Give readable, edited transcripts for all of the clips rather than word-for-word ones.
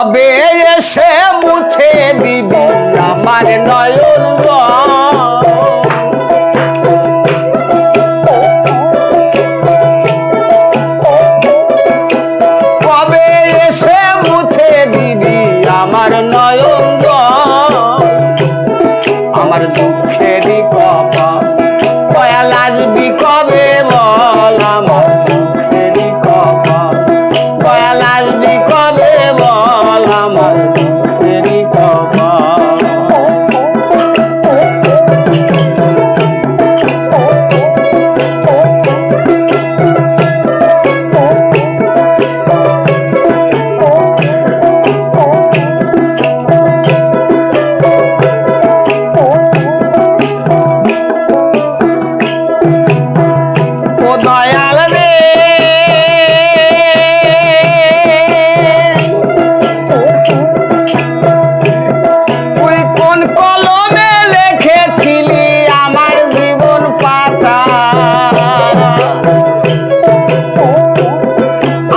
কবে এসে মুছে দিবি আমার নয়ন কবে এসে মুছে দিবি আমার নয়ন আমার দুঃখেরই কপাল দয়াল আসবি কবে বল আমার দুঃখেরই কপাল দয়াল আসবি কবে বল আমার দুঃখেরই কপাল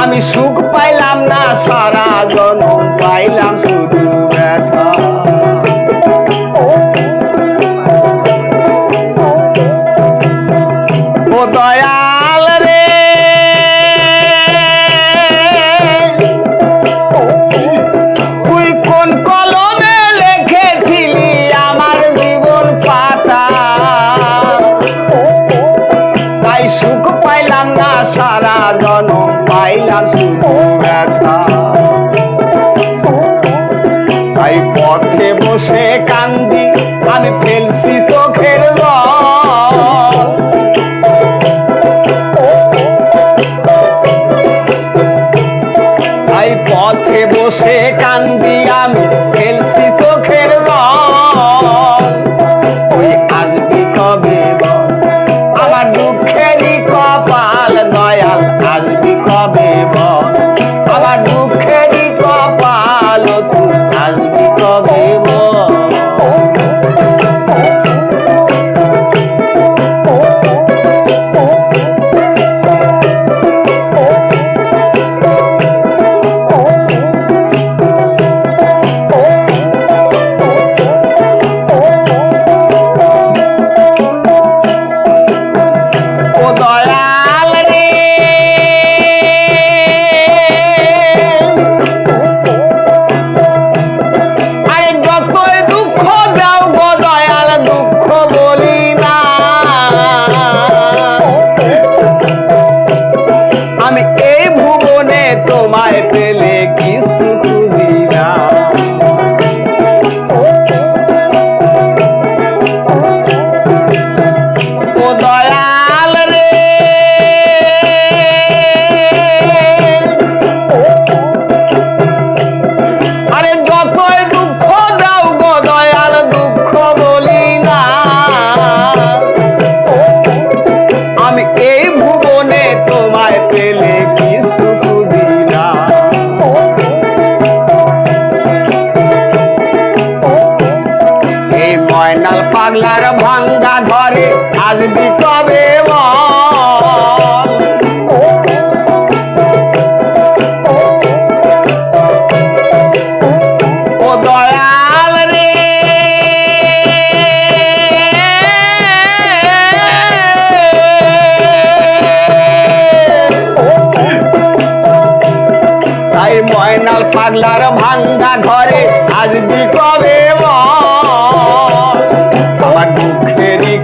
আমি সুখ পাইলাম না সারা জনম পাইলাম শুধু ব্যথা ও দয়াল রে তুই কোন কলমে লিখেছিলি আমার জীবন পাতা তাই সুখ পাইলাম না সারা জনম পাইলাম শুধু ব্যথা তাই পথে বসে কান্দি আমি ফেলছি চোখের জল তাই পথে বসে কান্দি আমি ফেলছি চোখের জল তুই আসবি কবে বল আমার দুঃখেরই কপাল দয়াল আসবি কবে বল আমার দুঃখেরই কপাল তুই আসবি কবে বল তোমায় পেলে কিছু খুঁজি না ও দয়াল রে আরে যতই দুঃখ দাও গো দয়াল দুঃখ বলি না আমি এই ভুবনে তোমায় পেলে কিছু ময়নাল পাগলার ভাঙ্গা ঘরে আসবি কবে বল ও দয়াল রে তাই ময়নাল পাগলার ভাঙ্গা ঘরে আসবি কবে বল আমার দুঃখেরই